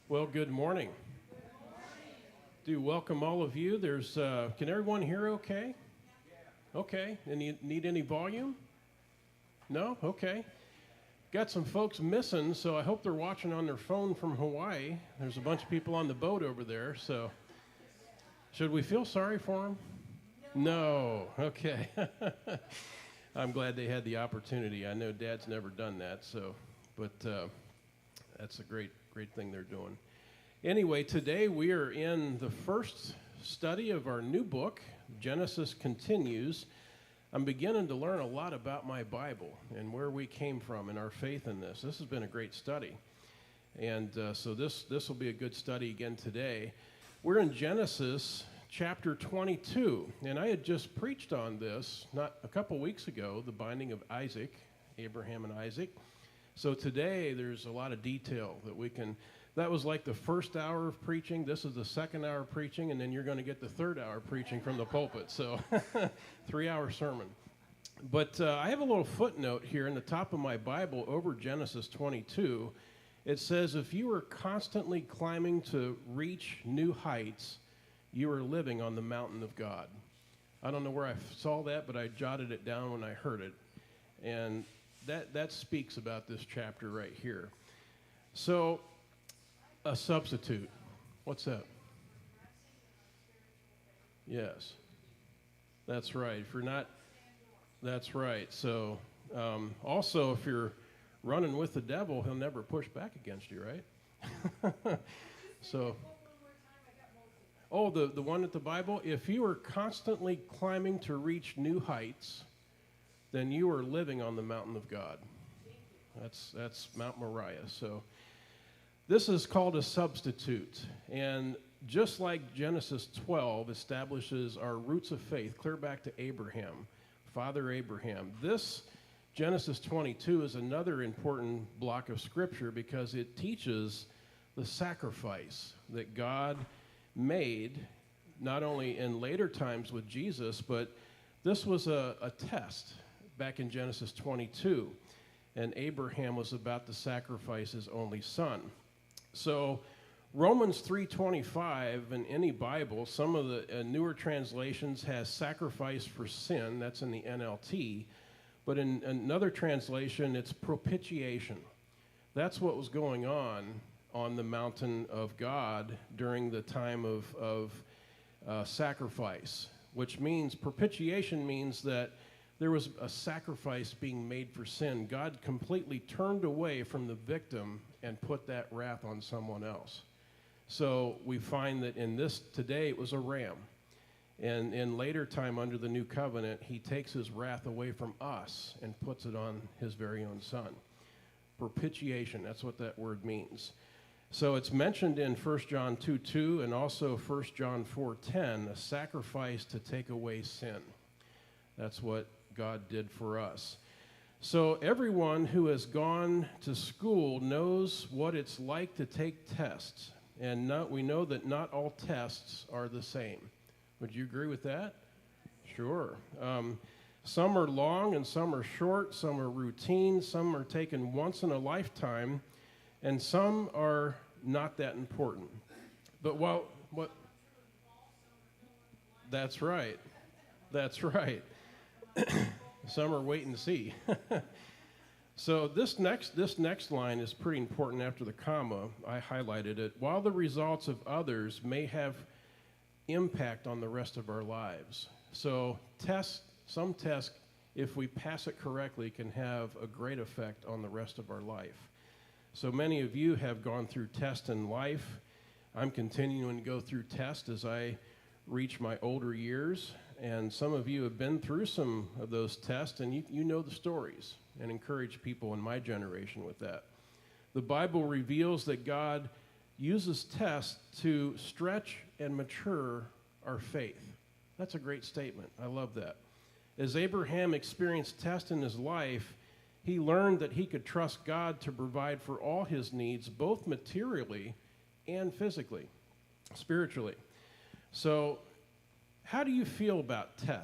Well, good morning. Do welcome all of you. Can everyone hear okay? Okay. And you need any volume? No? Okay. Got some folks missing, so I hope they're watching on their phone from Hawaii. There's a bunch of people on the boat over there, so should we feel sorry for them? No. Okay. I'm glad they had the opportunity. I know Dad's never done that, but that's a great thing they're doing. Anyway, today we are in the first study of our new book, Genesis Continues. I'm beginning to learn a lot about my Bible and where we came from and our faith in this. This has been a great study. And so this will be a good study again today. We're in Genesis chapter 22, and I had just preached on this not a couple weeks ago, the binding of Isaac, Abraham and Isaac. So today there's a lot of detail that was like the first hour of preaching. This is the second hour of preaching, and then you're going to get the third hour of preaching from the pulpit. So 3-hour sermon. But I have a little footnote here in the top of my Bible over Genesis 22. It says, if you are constantly climbing to reach new heights, you are living on the mountain of God. I don't know where I saw that, but I jotted it down when I heard it. And that speaks about this chapter right here. So, a substitute. What's that? Yes. That's right. That's right. So, also, if you're running with the devil, he'll never push back against you, right? So, the one at the Bible, if you are constantly climbing to reach new heights, then you are living on the mountain of God. That's Mount Moriah. So this is called a substitute. And just like Genesis 12 establishes our roots of faith clear back to Abraham, Father Abraham, this Genesis 22 is another important block of Scripture because it teaches the sacrifice that God made, not only in later times with Jesus, but this was a test back in Genesis 22, and Abraham was about to sacrifice his only son. So Romans 3:25 in any Bible, some of the newer translations has sacrifice for sin, that's in the NLT, but in another translation it's propitiation. That's what was going on the mountain of God during the time of sacrifice, which means propitiation means that there was a sacrifice being made for sin. God completely turned away from the victim and put that wrath on someone else. So we find that in this today it was a ram. And in later time under the new covenant, he takes his wrath away from us and puts it on his very own son. Propitiation, that's what that word means. So it's mentioned in 1 John 2:2 and also 1 John 4:10, a sacrifice to take away sin. That's what God did for us. So everyone who has gone to school knows what it's like to take tests. And we know that not all tests are the same. Would you agree with that? Sure. Some are long and some are short. Some are routine. Some are taken once in a lifetime. And some are not that important. But what? That's right. That's right. Some are wait and see. So this next line is pretty important after the comma. I highlighted it. While the results of others may have impact on the rest of our lives. So some tests, if we pass it correctly, can have a great effect on the rest of our life. So many of you have gone through tests in life. I'm continuing to go through tests as I reach my older years. And some of you have been through some of those tests, and you know the stories and encourage people in my generation with that. The Bible reveals that God uses tests to stretch and mature our faith. That's a great statement. I love that. As Abraham experienced tests in his life, he learned that he could trust God to provide for all his needs, both materially and physically, spiritually. So how do you feel about